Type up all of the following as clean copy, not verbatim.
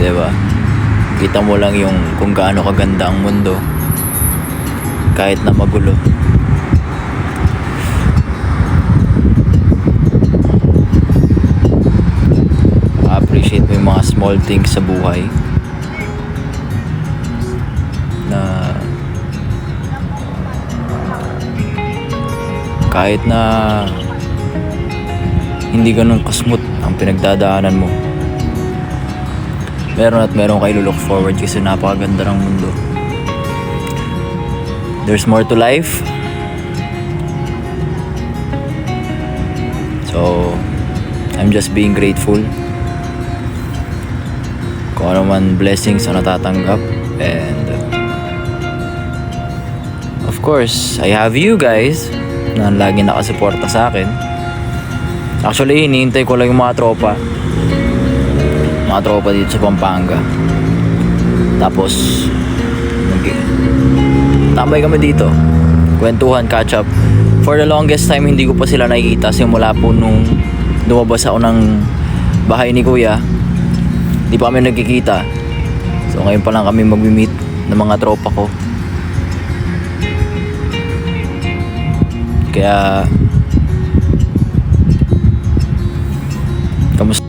diba? Kita mo lang yung kung gaano kaganda ang mundo kahit na magulo. Appreciate mo yung mga small things sa buhay na kahit na hindi ganun kasmooth ang pinagdadaanan mo, meron kayo look forward kasi napakaganda ng mundo. There's more to life. So I'm just being grateful kung ano man blessings na natatanggap. And of course, I have you guys na lagi nakasuporta sa akin. Actually, hinihintay ko lang yung mga tropa dito sa Pampanga. Tapos tambay kami dito, kwentuhan, catch up. For the longest time hindi ko pa sila nakikita simula po nung lumabas ako ng bahay ni Kuya. Di pa kami nagkikita. So ngayon pa lang kami mag-meet ng mga tropa ko. Kaya kamusta?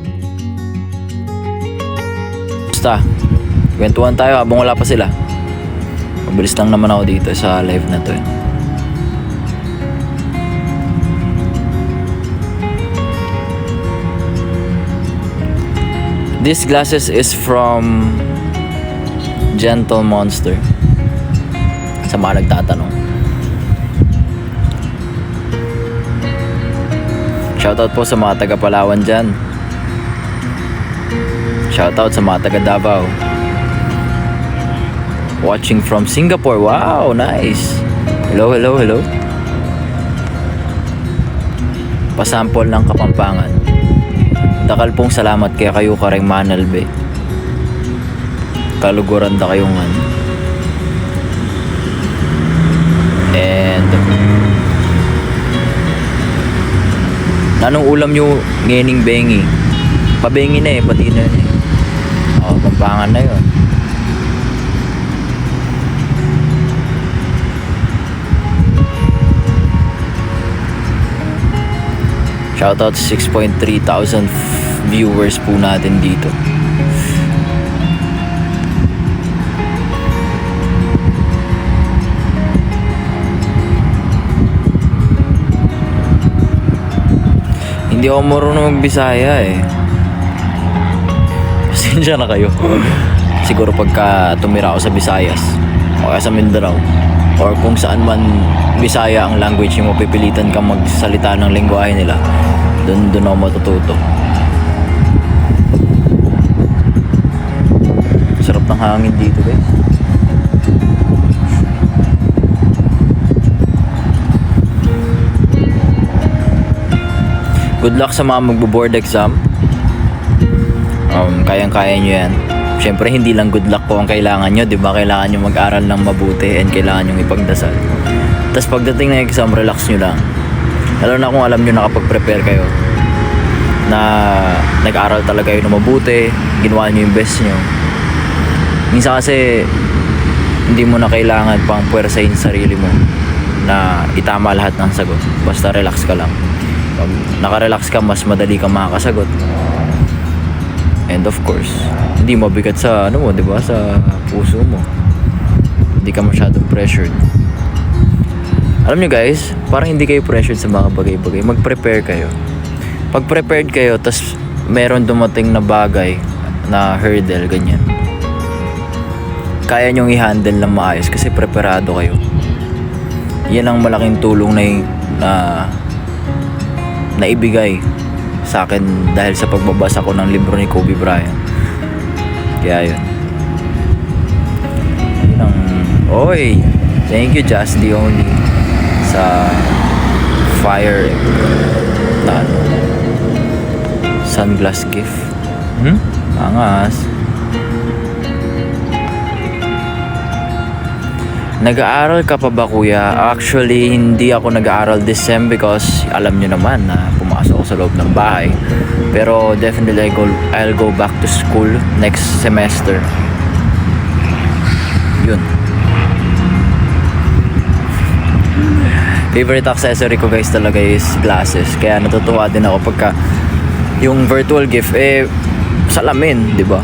Kwentuhan tayo habang wala pa sila. Mabilis lang naman ako dito sa live na to. This glasses is from Gentle Monster. Sa mga nagtatanong. Shoutout po sa mga taga Palawan dyan. Shoutout sa mga taga Davao. Watching from Singapore. Wow, nice. Hello. Pasample ng Kapampangan. Takal pong salamat kaya kayo kareng Manalbe. Kaluguran da kayong And anong ulam nyo ngening bengi? Pabengi na pati na Pampangan na yun. Shoutout sa 6.3 thousand viewers po natin dito. Hindi ako marunong magbisaya Pasensya na kayo. Siguro pagka tumira ako sa Visayas o sa Mindanao or kung saan man Bisaya ang language yung mapipilitan kang magsalita ng lengguwahe nila, doon ako matututo. Sarap ng hangin dito guys. Good luck sa mga magbo-board exam. Kayang-kaya nyo yan. Siyempre hindi lang good luck po ang kailangan nyo, diba? Kailangan nyo mag-aral ng mabuti and kailangan nyo ipagdasal. Tapos pagdating ng exam, relax nyo lang. Lalo na kung alam nyo nakapag-prepare kayo, na nag-aral talaga kayo na mabuti, ginawa nyo yung best nyo. Minsan kasi hindi mo na kailangan pang puwersahin sa sarili mo na itama lahat ng sagot. Basta relax ka lang. Pag naka-relax ka, mas madali kang makakasagot. And of course, hindi mabigat sa mo, 'di ba? Sa puso mo. Hindi ka masyadong pressured. Alam nyo guys, parang hindi kayo pressured sa mga bagay-bagay. Mag-prepare kayo. Pag prepared kayo, tas meron dumating na bagay na hurdle, ganyan, kaya nyong i-handle ng maayos kasi preparado kayo. Yan ang malaking tulong na ibigay sa akin dahil sa pagbabasa ko ng libro ni Kobe Bryant. Kaya yun. Oy, thank you Just The Only sa fire na sunglass gift. Angas. Nag-aaral ka pa ba kuya? Actually, hindi ako nag-aaral this sem because alam nyo naman na pumasok ako sa loob ng bahay. Pero definitely I'll go back to school next semester. Yun. Favorite accessory ko guys talaga is glasses. Kaya natutuwa din ako pagka yung virtual gift salamin, di ba?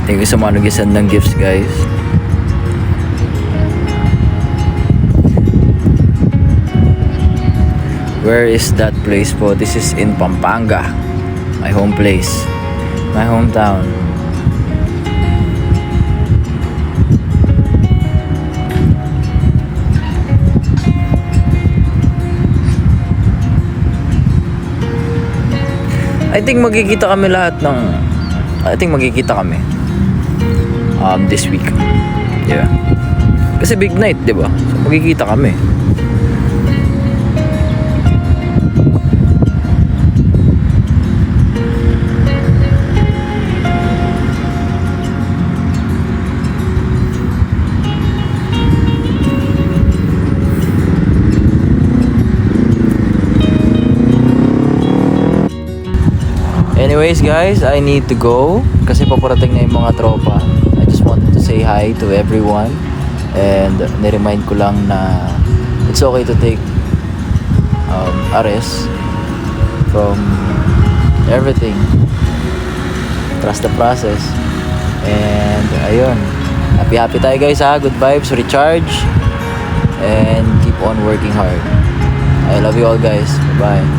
Thank you sa mga nag-send ng gifts guys. Where is that place po? This is in Pampanga. My home place. My hometown. I think magkikita kami this week. Yeah. Kasi big night, 'di ba? So magkikita kami. Anyways guys, I need to go kasi paparating na yung mga tropa. I just wanted to say hi to everyone and niremind ko lang na it's okay to take a rest from everything. Trust the process. And ayun, happy tayo guys ha. Good vibes, recharge and keep on working hard. I love you all guys. Bye.